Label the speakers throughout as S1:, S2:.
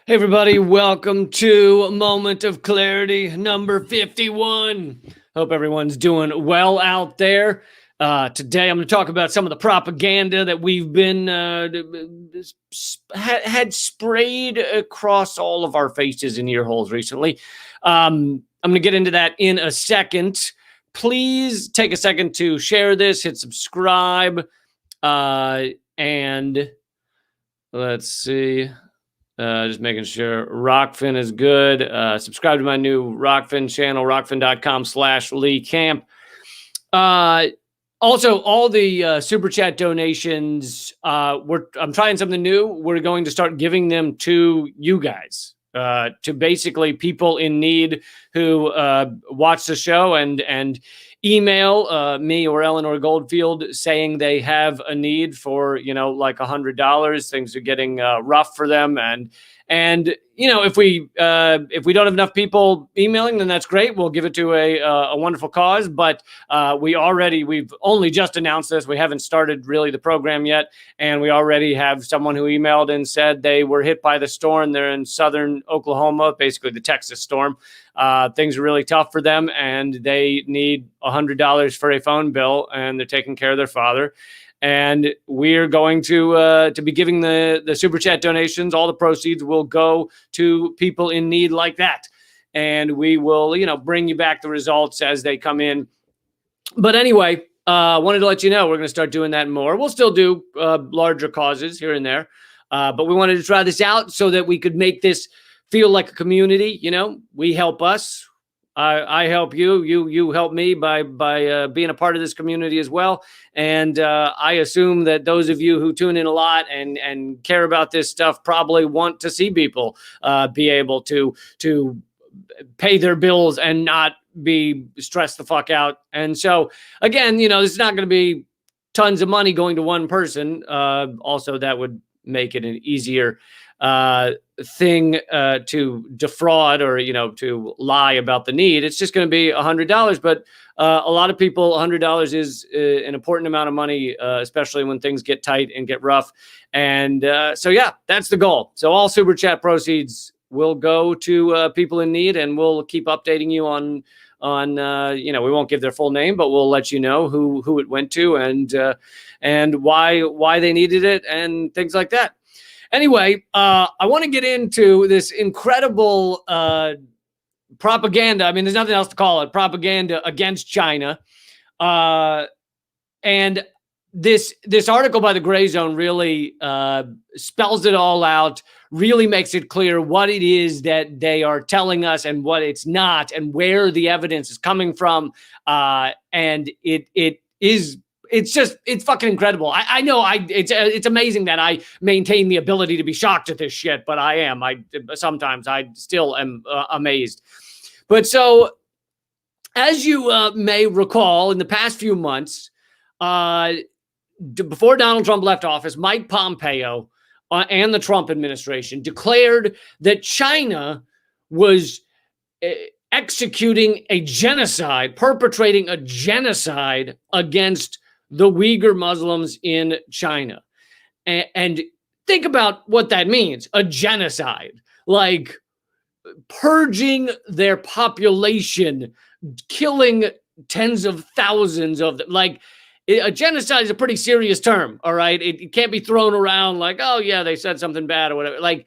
S1: Hey everybody, welcome to Moment of Clarity number 51. Hope everyone's doing well out there. Today I'm going to talk about some of the propaganda that we've been had sprayed across all of our faces and ear holes recently. I'm going to get into that in a second. Please take a second to share this, hit subscribe, and let's see. Just making sure Rockfin is good. Subscribe to my new Rockfin channel, rockfin.com/Lee Camp. Also, all the super chat donations, I'm trying something new. We're going to start giving them to you guys, to basically people in need who watch the show and email me or Eleanor Goldfield saying they have a need for, like $100. Things are getting rough for them. And if we don't have enough people emailing, then that's great. We'll give it to a wonderful cause. But we've only just announced this. We haven't started really the program yet. And we already have someone who emailed and said they were hit by the storm. They're in southern Oklahoma, basically the Texas storm. Things are really tough for them, and they need $100 for a phone bill, and they're taking care of their father. And we're going to be giving the super chat donations. All the proceeds will go to people in need like that, and we will, bring you back the results as they come in. But anyway, wanted to let you know we're going to start doing that more. We'll still do larger causes here and there, but we wanted to try this out so that we could make this feel like a community. We help us. I help you. You help me by being a part of this community as well. And I assume that those of you who tune in a lot and care about this stuff probably want to see people be able to pay their bills and not be stressed the fuck out. And so again, this is not going to be tons of money going to one person. Also, that would make it an easier thing to defraud or to lie about the need. It's just going to be $100, but a lot of people, $100 is an important amount of money, especially when things get tight and get rough. And so yeah, that's the goal. So all super chat proceeds will go to people in need, and we'll keep updating you on we won't give their full name, but we'll let you know who it went to and why they needed it and things like that. Anyway, I want to get into this incredible propaganda. I mean, there's nothing else to call it. Propaganda against China. And this article by the Gray Zone really spells it all out, really makes it clear what it is that they are telling us and what it's not, and where the evidence is coming from. And it's fucking incredible. I know it's amazing that I maintain the ability to be shocked at this shit, but I am. Sometimes I still am amazed. But so, as you may recall, in the past few months, before Donald Trump left office, Mike Pompeo and the Trump administration declared that China was executing a genocide, perpetrating a genocide against the Uyghur Muslims in China. And think about what that means, a genocide, like purging their population, killing tens of thousands of them. Like, a genocide is a pretty serious term, all right? It can't be thrown around like, oh yeah, they said something bad or whatever. Like,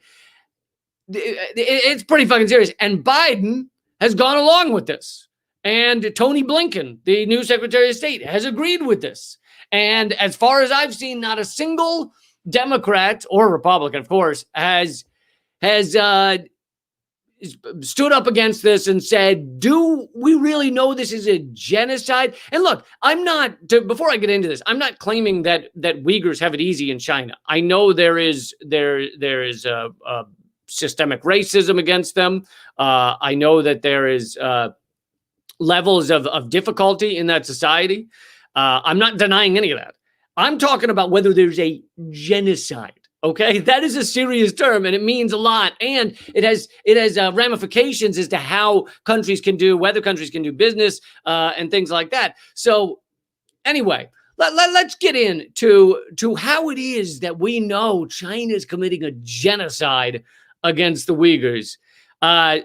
S1: it's pretty fucking serious. And Biden has gone along with this. And Tony Blinken, the new Secretary of State, has agreed with this. And as far as I've seen, not a single Democrat or Republican, of course, has stood up against this and said, do we really know this is a genocide? And look, before I get into this, I'm not claiming that Uyghurs have it easy in China. I know there is a systemic racism against them. I know that there is levels of difficulty in that society. I'm not denying any of that. I'm talking about whether there's a genocide. Okay, that is a serious term, and it means a lot, and it has ramifications as to how countries can do, whether countries can do business, and things like that. So, anyway, let's get into how it is that we know China is committing a genocide against the Uyghurs.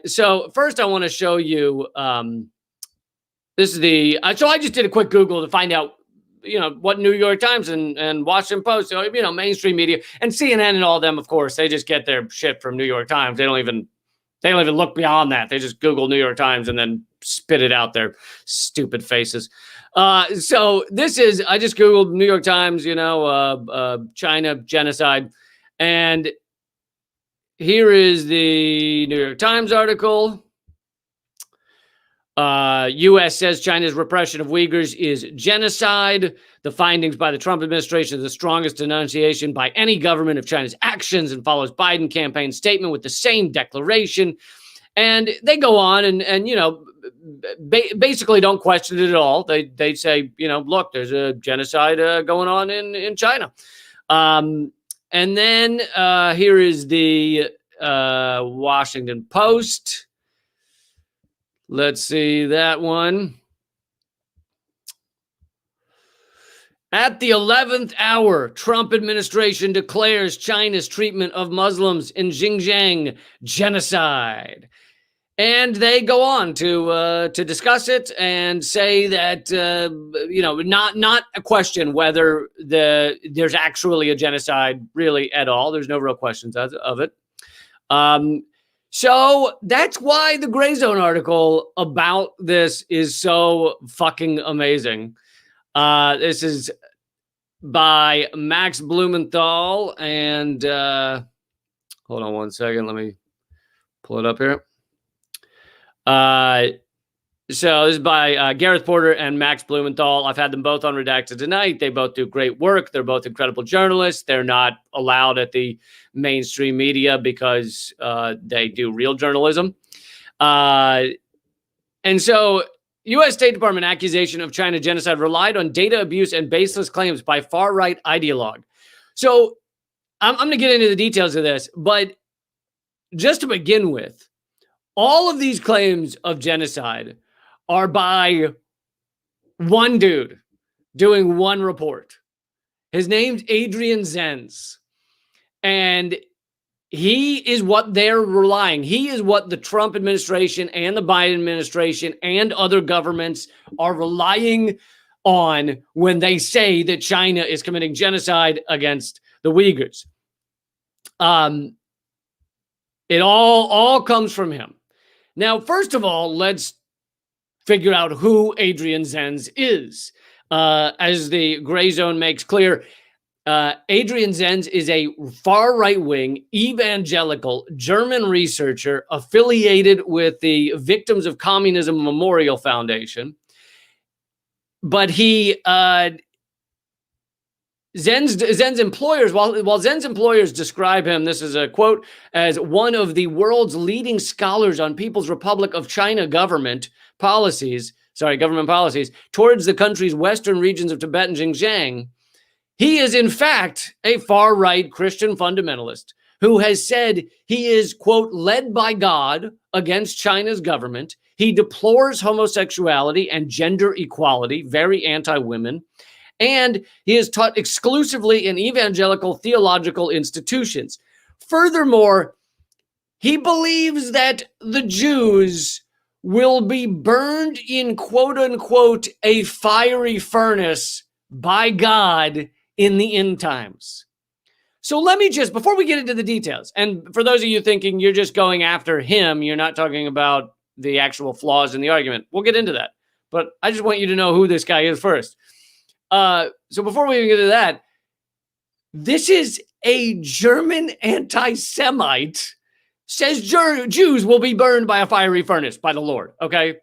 S1: So first I want to show you, this is the, so I just did a quick Google to find out, what New York Times and Washington Post, mainstream media, and CNN and all of them, of course, they just get their shit from New York Times. They don't even look beyond that. They just Google New York Times and then spit it out their stupid faces. So this is, I just Googled New York Times, China genocide. And here is the New York Times article. U.S. says China's repression of Uyghurs is genocide. The findings by the Trump administration are the strongest denunciation by any government of China's actions, and follows Biden campaign statement with the same declaration. And they go on and basically don't question it at all. They say, look, there's a genocide going on in China. And then here is the Washington Post. Let's see that one. At the 11th hour, Trump administration declares China's treatment of Muslims in Xinjiang genocide. And they go on to discuss it and say that, not a question whether there's actually a genocide really at all. There's no real questions of it. So that's why the Gray Zone article about this is so fucking amazing. This is by Max Blumenthal, and hold on one second. Let me pull it up here. So this is by Gareth Porter and Max Blumenthal. I've had them both on Redacted tonight. They both do great work. They're both incredible journalists. They're not allowed at the mainstream media because they do real journalism. And so U.S. State Department accusation of China genocide relied on data abuse and baseless claims by far-right ideologue. So I'm going to get into the details of this, but just to begin with, all of these claims of genocide are by one dude doing one report. His name's Adrian Zenz. And he is what they're relying. He is what the Trump administration and the Biden administration and other governments are relying on when they say that China is committing genocide against the Uyghurs. It all comes from him. Now, first of all, let's figure out who Adrian Zenz is. As the Gray Zone makes clear, Adrian Zenz is a far right-wing evangelical German researcher affiliated with the Victims of Communism Memorial Foundation. But Zen's employers, while Zen's employers describe him, this is a quote, as one of the world's leading scholars on People's Republic of China government policies towards the country's western regions of Tibet and Xinjiang, he is in fact a far-right Christian fundamentalist who has said he is, quote, led by God against China's government. He deplores homosexuality and gender equality, very anti-women, and he is taught exclusively in evangelical theological institutions. Furthermore, he believes that the Jews will be burned in, quote unquote, a fiery furnace by God in the end times. So let me just, before we get into the details, and for those of you thinking you're just going after him, you're not talking about the actual flaws in the argument, we'll get into that. But I just want you to know who this guy is first. So before we even get to that, this is a German anti-Semite, says Jews will be burned by a fiery furnace by the Lord, okay?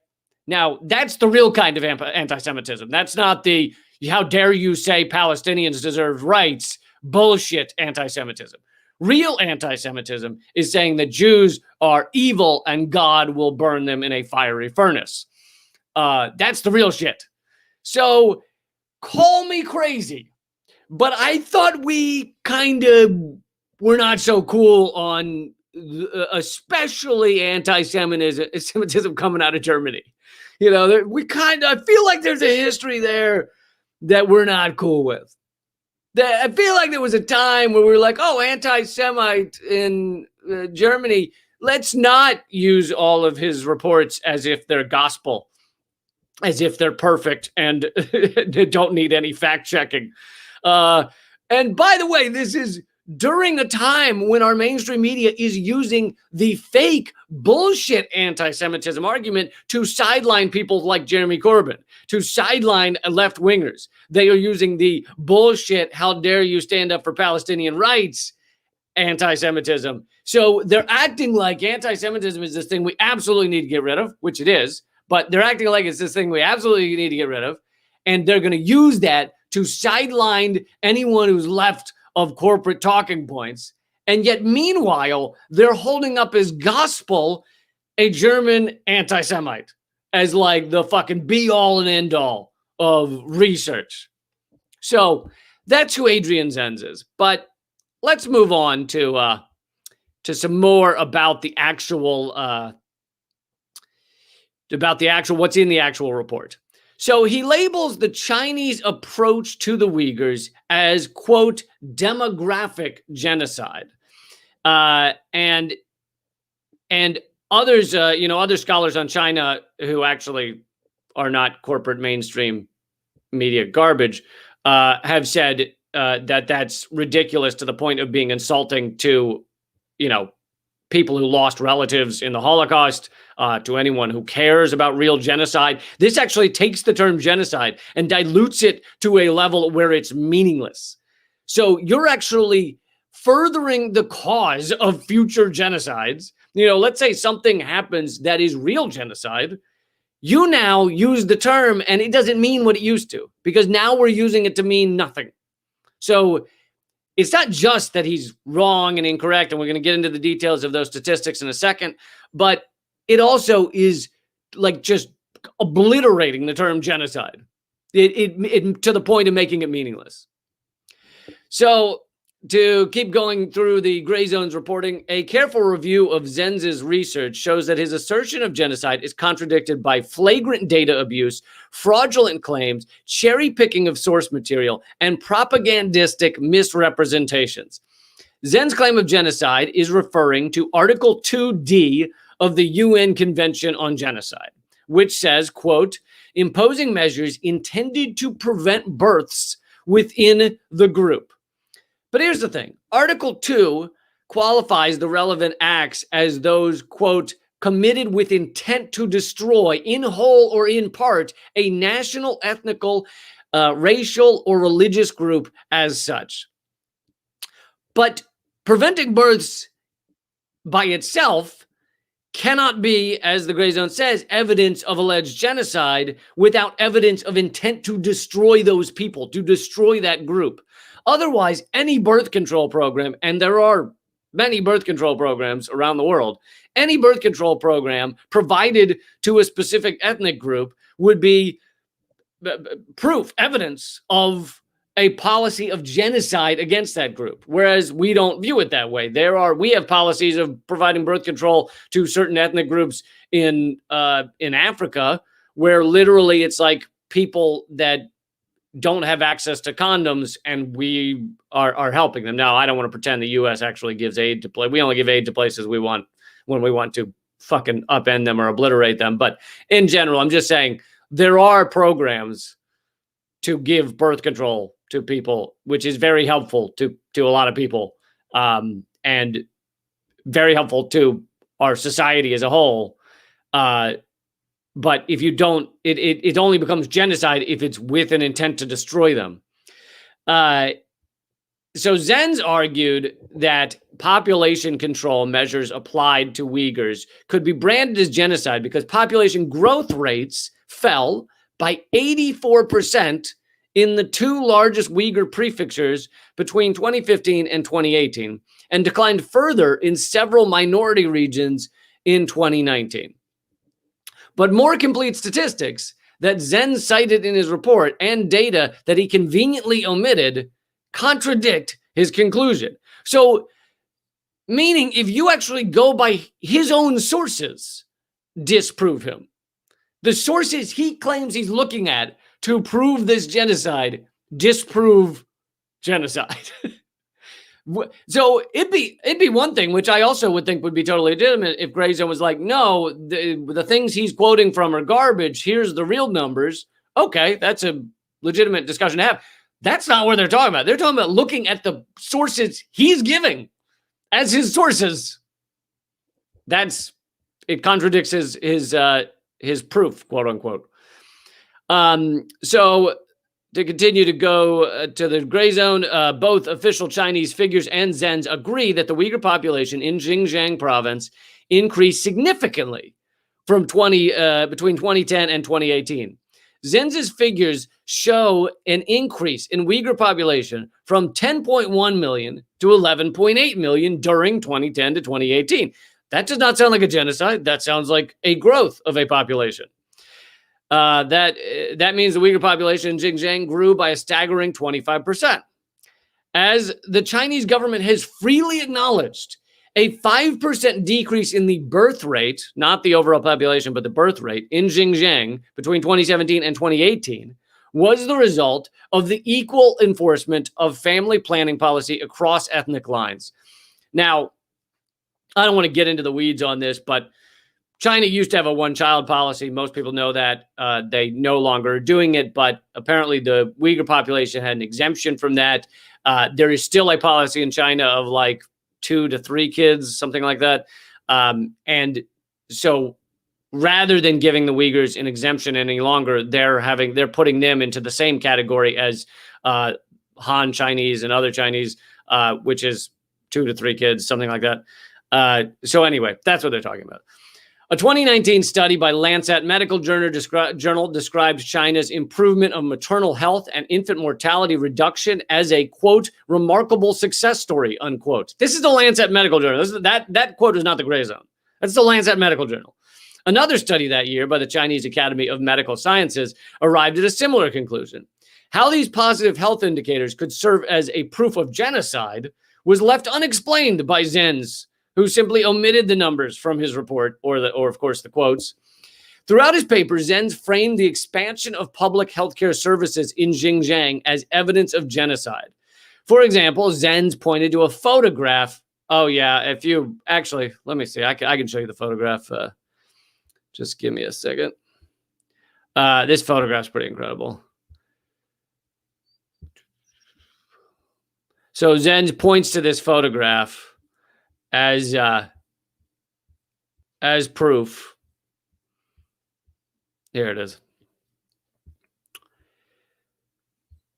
S1: Now, that's the real kind of anti-Semitism. That's not the, how dare you say Palestinians deserve rights, bullshit anti-Semitism. Real anti-Semitism is saying that Jews are evil and God will burn them in a fiery furnace. That's the real shit. So, call me crazy, but I thought we kind of were not so cool on especially anti-Semitism coming out of Germany. You know, I feel like there's a history there that we're not cool with. I feel like there was a time where we were like, oh, anti-Semite in Germany, let's not use all of his reports as if they're gospel, as if they're perfect and don't need any fact checking. And by the way, this is during a time when our mainstream media is using the fake bullshit anti-Semitism argument to sideline people like Jeremy Corbyn, to sideline left wingers. They are using the bullshit, how dare you stand up for Palestinian rights, anti-Semitism. So they're acting like anti-Semitism is this thing we absolutely need to get rid of, which it is, but they're acting like it's this thing we absolutely need to get rid of. And they're going to use that to sideline anyone who's left of corporate talking points. And yet, meanwhile, they're holding up as gospel a German anti-Semite as like the fucking be all and end all of research. So that's who Adrian Zenz is. But let's move on to some more about the actual what's in the actual report. So he labels the Chinese approach to the Uyghurs as, quote, demographic genocide. And others, other scholars on China who actually are not corporate mainstream media garbage have said that that's ridiculous to the point of being insulting to, people who lost relatives in the Holocaust, to anyone who cares about real genocide. This actually takes the term genocide and dilutes it to a level where it's meaningless. So you're actually furthering the cause of future genocides. Let's say something happens that is real genocide. You now use the term and it doesn't mean what it used to, because now we're using it to mean nothing. So it's not just that he's wrong and incorrect, and we're going to get into the details of those statistics in a second, but it also is like just obliterating the term genocide it to the point of making it meaningless. So to keep going through the Gray Zone's reporting, a careful review of Zenz's research shows that his assertion of genocide is contradicted by flagrant data abuse, fraudulent claims, cherry picking of source material, and propagandistic misrepresentations. Zenz's claim of genocide is referring to Article 2D of the UN Convention on Genocide, which says, quote, imposing measures intended to prevent births within the group. But here's the thing. Article 2 qualifies the relevant acts as those, quote, committed with intent to destroy in whole or in part a national, ethnical, racial, or religious group as such. But preventing births by itself cannot be, as the Gray Zone says, evidence of alleged genocide without evidence of intent to destroy those people, to destroy that group. Otherwise, any birth control program, and there are many birth control programs around the world, any birth control program provided to a specific ethnic group would be proof, evidence of a policy of genocide against that group. Whereas we don't view it that way. We have policies of providing birth control to certain ethnic groups in Africa, where literally it's like people that don't have access to condoms, and we are helping them. Now, I don't want to pretend the U.S. actually gives aid to play. We only give aid to places we want when we want to fucking upend them or obliterate them. But in general, I'm just saying there are programs to give birth control to people, which is very helpful to a lot of people, and very helpful to our society as a whole. But if you don't, it only becomes genocide if it's with an intent to destroy them. So Zenz argued that population control measures applied to Uyghurs could be branded as genocide because population growth rates fell by 84% in the two largest Uyghur prefectures between 2015 and 2018, and declined further in several minority regions in 2019. But more complete statistics that Zenz cited in his report and data that he conveniently omitted contradict his conclusion. So, meaning if you actually go by his own sources, disprove him. The sources he claims he's looking at to prove this genocide disprove genocide. So it'd be one thing, which I also would think would be totally legitimate, if Gray Zone was like, no, the things he's quoting from are garbage. Here's the real numbers. Okay, that's a legitimate discussion to have. That's not what they're talking about. They're talking about looking at the sources he's giving as his sources. It contradicts his proof, quote unquote. So to continue to go to the Gray Zone, both official Chinese figures and Zens agree that the Uyghur population in Xinjiang province increased significantly from between 2010 and 2018. Zens's figures show an increase in Uyghur population from 10.1 million to 11.8 million during 2010 to 2018. That does not sound like a genocide. That sounds like a growth of a population. That means the Uyghur population in Xinjiang grew by a staggering 25%. As the Chinese government has freely acknowledged, a 5% decrease in the birth rate, not the overall population, but the birth rate in Xinjiang between 2017 and 2018 was the result of the equal enforcement of family planning policy across ethnic lines. Now, I don't want to get into the weeds on this, but China used to have a one-child policy. Most people know that. They no longer are doing it, but apparently the Uyghur population had an exemption from that. There is still a policy in China of like 2 to 3 kids, something like that. And so rather than giving the Uyghurs an exemption any longer, they're putting them into the same category as Han Chinese and other Chinese, which is 2 to 3 kids, something like that. So anyway, that's what they're talking about. A 2019 study by Lancet Medical Journal described China's improvement of maternal health and infant mortality reduction as a, quote, remarkable success story, unquote. This is the Lancet Medical Journal. That quote is not the Gray Zone. That's the Lancet Medical Journal. Another study that year by the Chinese Academy of Medical Sciences arrived at a similar conclusion. How these positive health indicators could serve as a proof of genocide was left unexplained by Zens, who simply omitted the numbers from his report, or of course, the quotes. Throughout his paper, Zens framed the expansion of public healthcare services in Xinjiang as evidence of genocide. For example, Zens pointed to a photograph. Oh, yeah, let me see. I can show you the photograph. Just give me a second. This photograph's pretty incredible. So Zens points to this photograph as proof. Here it is.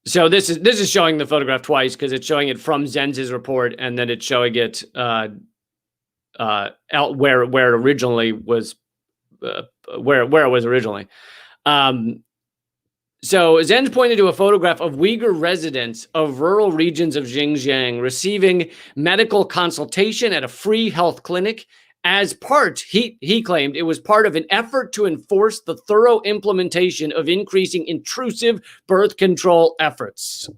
S1: So this is showing the photograph twice because it's showing it from Zens's report, and then it's showing it out where it originally was, where it was originally. So Zens pointed to a photograph of Uyghur residents of rural regions of Xinjiang receiving medical consultation at a free health clinic as part, he claimed it was part of an effort to enforce the thorough implementation of increasing intrusive birth control efforts.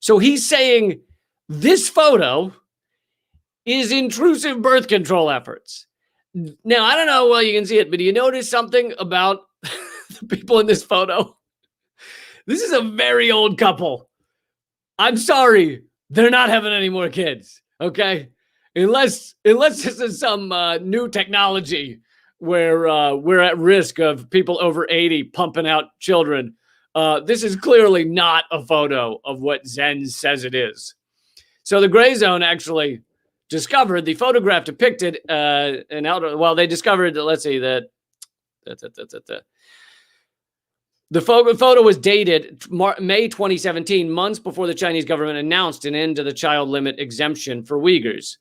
S1: So he's saying this photo is intrusive birth control efforts. Now, I don't know how well you can see it, but do you notice something about the people in this photo? This is a very old couple. I'm sorry, they're not having any more kids, okay? Unless this is some new technology where we're at risk of people over 80 pumping out children. This is clearly not a photo of what Zen says it is. So the Gray Zone actually discovered the photograph depicted they discovered, let's see, that the photo was dated May 2017, months before the Chinese government announced an end to the child limit exemption for Uyghurs.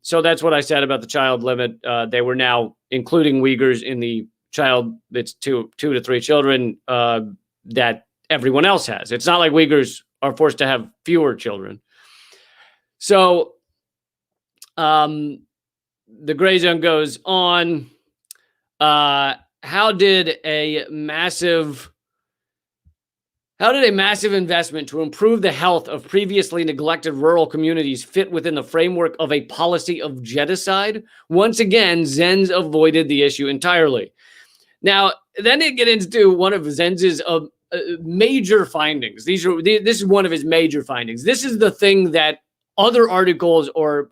S1: So that's what I said about the child limit. They were now including Uyghurs in the child that's two to three children that everyone else has. It's not like Uyghurs are forced to have fewer children. So the Gray Zone goes on. How did a massive investment to improve the health of previously neglected rural communities fit within the framework of a policy of genocide? Once again, Zens avoided the issue entirely. Now, then it gets into one of Zens's major findings. This is one of his major findings. This is the thing that other articles or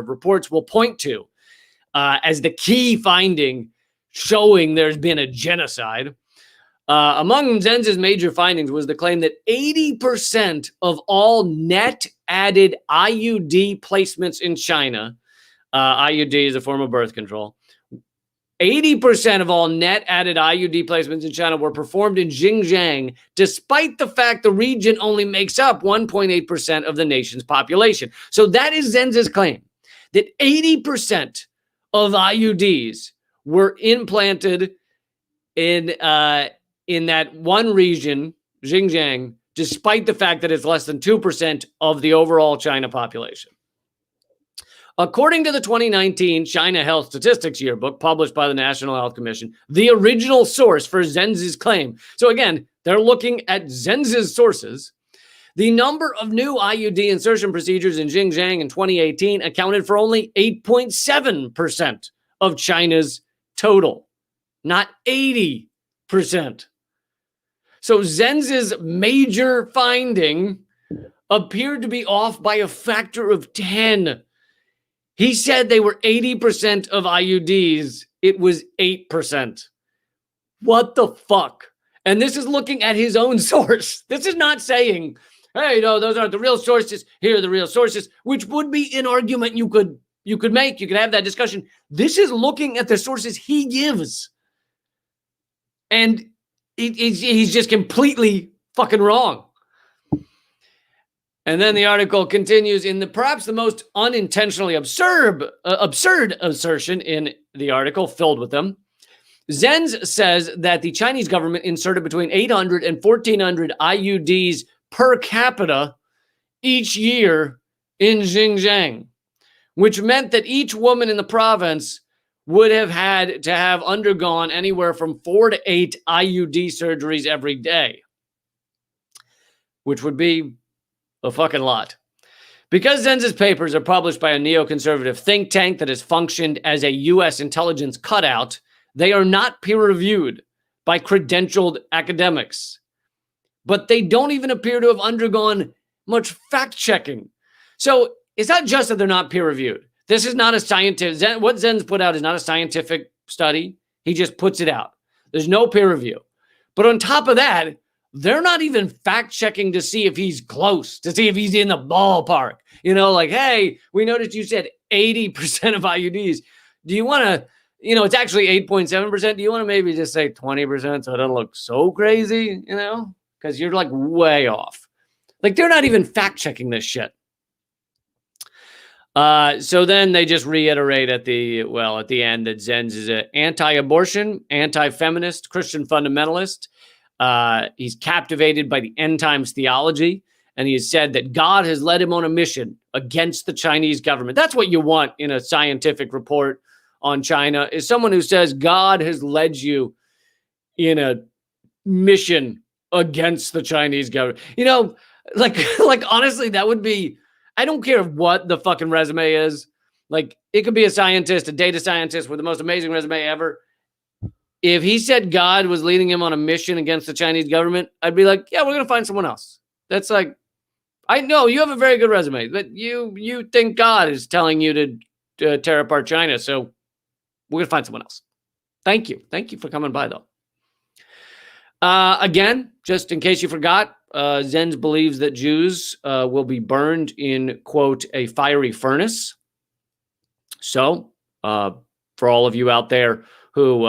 S1: reports will point to as the key finding showing there's been a genocide. Among Zenz's major findings was the claim that 80% of all net added IUD placements in China, IUD is a form of birth control, 80% of all net added IUD placements in China were performed in Xinjiang, despite the fact the region only makes up 1.8% of the nation's population. So that is Zenz's claim, that 80% of IUDs were implanted in that one region, Xinjiang, despite the fact that it's less than 2% of the overall China population. According to the 2019 China Health Statistics Yearbook published by the National Health Commission, the original source for Zenz's claim. So again, they're looking at Zenz's sources. The number of new IUD insertion procedures in Xinjiang in 2018 accounted for only 8.7% of China's total, not 80%. So Zenz's major finding appeared to be off by a factor of 10. He said they were 80% of IUDs. It was 8%. What the fuck? And this is looking at his own source. This is not saying, hey, no, those aren't the real sources. Here are the real sources, which would be an argument you could make. You could have that discussion. This is looking at the sources he gives. And he's just completely fucking wrong. And then the article continues in perhaps the most unintentionally absurd assertion in the article, filled with them. Zenz says that the Chinese government inserted between 800 and 1,400 IUDs per capita each year in Xinjiang, which meant that each woman in the province would have had to have undergone anywhere from 4 to 8 IUD surgeries every day, which would be a fucking lot. Because Zenz's papers are published by a neoconservative think tank that has functioned as a U.S. intelligence cutout, they are not peer-reviewed by credentialed academics. But they don't even appear to have undergone much fact-checking. So it's not just that they're not peer-reviewed. This is not a scientific... What Zenz put out is not a scientific study. He just puts it out. There's no peer review. But on top of that, they're not even fact-checking to see if he's close, to see if he's in the ballpark. You know, like, hey, we noticed you said 80% of IUDs. Do you want to, it's actually 8.7%. Do you want to maybe just say 20% so it doesn't look so crazy, Because you're like way off. Like, they're not even fact-checking this shit. So then they just reiterate at the end that Zenz is an anti-abortion, anti-feminist, Christian fundamentalist. He's captivated by the end times theology, and he has said that God has led him on a mission against the Chinese government. That's what you want in a scientific report on China, is someone who says God has led you in a mission against the Chinese government. Like honestly, that would be, I don't care what the fucking resume is. Like, it could be a scientist, a data scientist with the most amazing resume ever. If he said God was leading him on a mission against the Chinese government, I'd be like, yeah, we're going to find someone else. That's like, I know you have a very good resume, but you think God is telling you to tear apart China. So we're going to find someone else. Thank you. Thank you for coming by, though. Again, just in case you forgot, Zenz believes that Jews will be burned in, quote, a fiery furnace. So for all of you out there who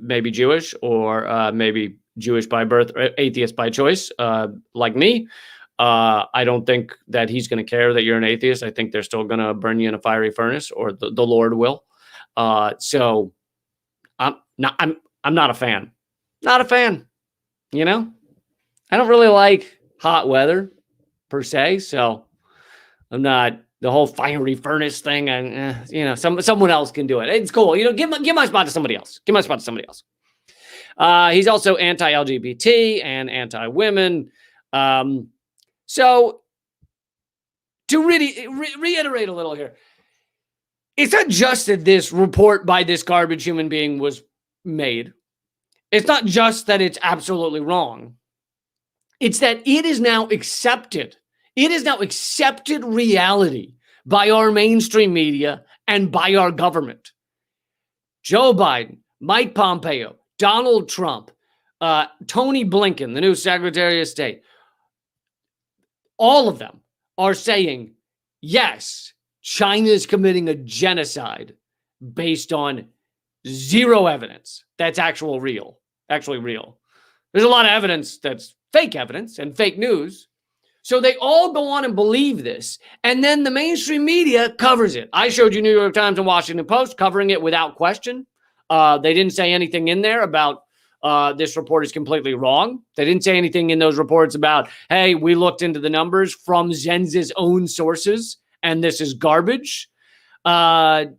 S1: may be Jewish or maybe Jewish by birth, or atheist by choice, like me, I don't think that he's going to care that you're an atheist. I think they're still going to burn you in a fiery furnace, or the Lord will. So I'm not a fan. Not a fan. I don't really like hot weather per se, so I'm not the whole fiery furnace thing. And someone else can do it. It's cool. Give my spot to somebody else. Give my spot to somebody else. He's also anti-LGBT and anti-women. So to really reiterate a little here, it's not just that this report by this garbage human being was made. It's not just that it's absolutely wrong. It's that it is now accepted It is now accepted reality by our mainstream media and by our government. Joe Biden, Mike Pompeo, Donald Trump, Tony Blinken, the new Secretary of State, all of them are saying, yes, China is committing a genocide based on zero evidence that's actually real. There's a lot of evidence that's fake evidence and fake news. So they all go on and believe this. And then the mainstream media covers it. I showed you New York Times and Washington Post covering it without question. They didn't say anything in there about this report is completely wrong. They didn't say anything in those reports about, hey, we looked into the numbers from Zenz's own sources and this is garbage. There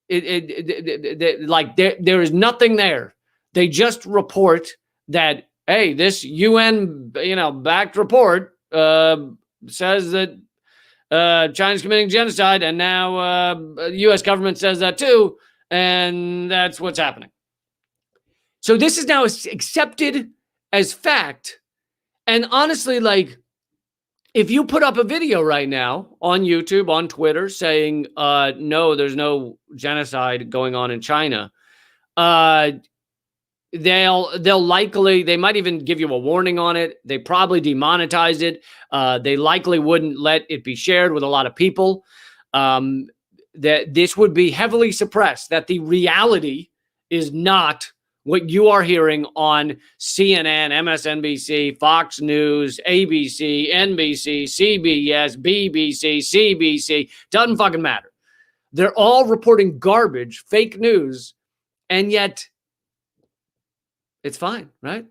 S1: is nothing there. They just report that, hey, this UN, backed report says that China's committing genocide, and now the U.S. government says that too, and that's what's happening. So this is now accepted as fact. And honestly, if you put up a video right now on YouTube, on Twitter, saying, no, there's no genocide going on in China, they'll likely, they might even give you a warning on it. They probably demonetize it. They likely wouldn't let it be shared with a lot of people. That this would be heavily suppressed, that the reality is not what you are hearing on CNN, MSNBC, Fox News, ABC, NBC, CBS, BBC, CBC, doesn't fucking matter. They're all reporting garbage, fake news, and yet it's fine, right?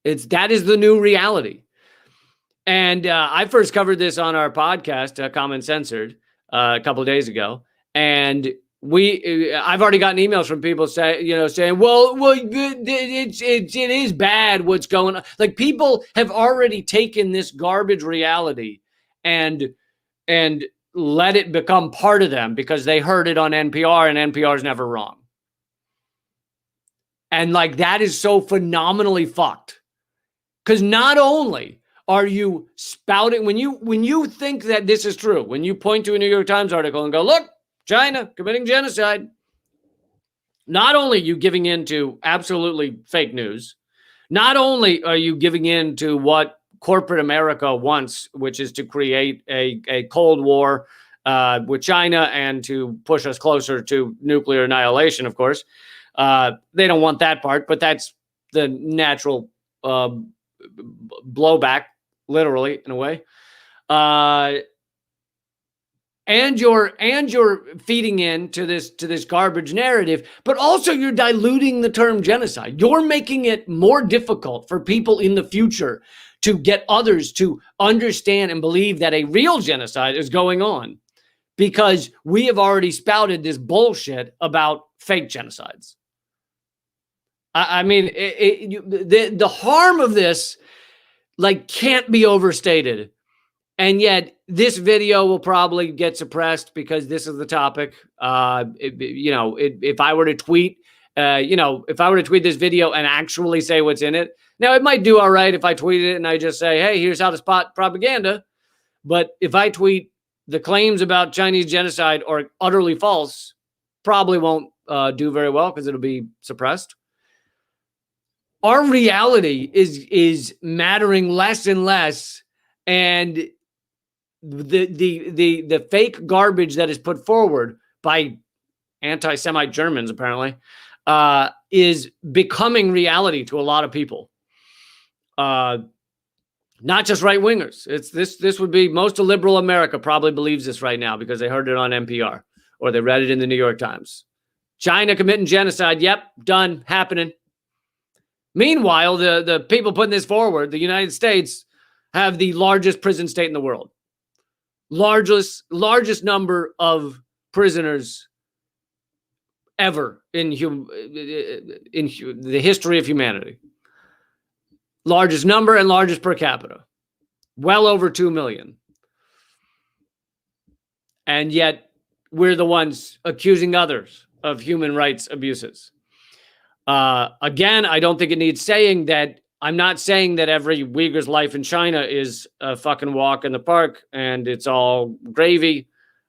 S1: That is the new reality. And I first covered this on our podcast, Common Censored, a couple of days ago, and I've already gotten emails from people saying, well, it is bad what's going on. Like, people have already taken this garbage reality and let it become part of them because they heard it on NPR, and NPR is never wrong. And that is so phenomenally fucked. Because not only are you spouting, when you think that this is true, when you point to a New York Times article and go, look, China committing genocide, not only are you giving in to absolutely fake news, not only are you giving in to what corporate America wants, which is to create a Cold War with China and to push us closer to nuclear annihilation, of course. They don't want that part, but that's the natural blowback, literally, in a way. And you're feeding into this garbage narrative, but also you're diluting the term genocide. You're making it more difficult for people in the future to get others to understand and believe that a real genocide is going on, because we have already spouted this bullshit about fake genocides. I mean, the harm of this, can't be overstated. And yet this video will probably get suppressed because this is the topic. If I were to tweet, this video and actually say what's in it, now it might do all right if I tweeted it and I just say, hey, here's how to spot propaganda. But if I tweet the claims about Chinese genocide are utterly false, probably won't do very well because it'll be suppressed. Our reality is mattering less and less, and the fake garbage that is put forward by anti-Semite Germans apparently is becoming reality to a lot of people. Not just right-wingers. This would be most of liberal America probably believes this right now because they heard it on NPR or they read it in the New York Times. China committing genocide. Yep, done, happening. Meanwhile, the people putting this forward, the United States, have the largest prison state in the world. Largest number of prisoners ever in the history of humanity. Largest number and largest per capita. Well over 2 million. And yet we're the ones accusing others of human rights abuses. Again, I don't think it needs saying that I'm not saying that every Uyghur's life in China is a fucking walk in the park and it's all gravy.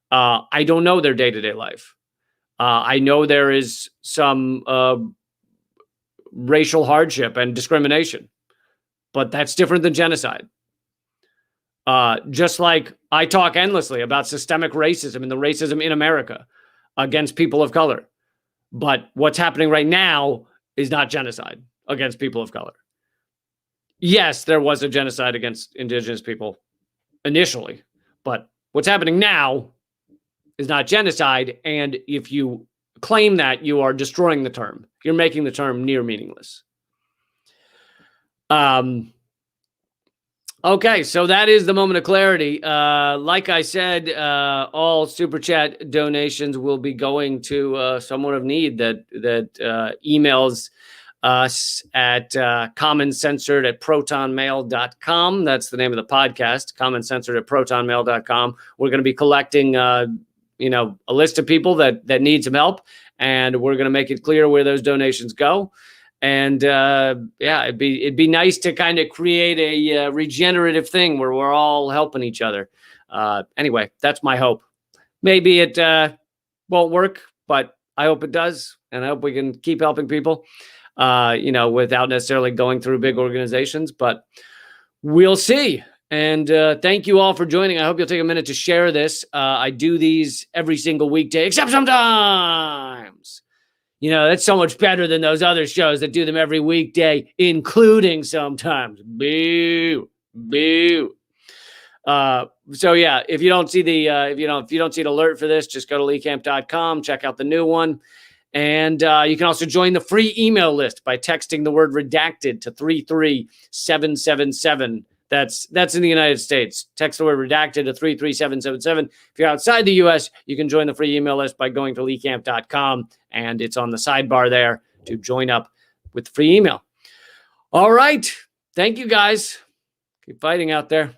S1: I don't know their day-to-day life. I know there is some racial hardship and discrimination, but that's different than genocide. Just like I talk endlessly about systemic racism and the racism in America against people of color. But what's happening right now is not genocide against people of color. Yes, there was a genocide against indigenous people initially, but what's happening now is not genocide. And if you claim that, you are destroying the term. You're making the term near meaningless. Okay, so that is the moment of clarity. Like I said, all Super Chat donations will be going to someone of need that emails us at commoncensored@protonmail.com. That's the name of the podcast, commoncensored@protonmail.com. We're going to be collecting, a list of people that need some help, and we're going to make it clear where those donations go. And it'd be nice to kind of create a regenerative thing where we're all helping each other. Anyway, that's my hope. Maybe it won't work, but I hope it does, and I hope we can keep helping people. Without necessarily going through big organizations, but we'll see. And thank you all for joining. I hope you'll take a minute to share this. I do these every single weekday, except sometimes. That's so much better than those other shows that do them every weekday, including sometimes. Boo, boo. So yeah, if you don't see the if you don't see an alert for this, just go to leecamp.com, check out the new one. And you can also join the free email list by texting the word redacted to 33777. That's in the United States. Text the word redacted to 33777. If you're outside the US, you can join the free email list by going to leecamp.com, and it's on the sidebar there to join up with free email. All right. Thank you, guys. Keep fighting out there.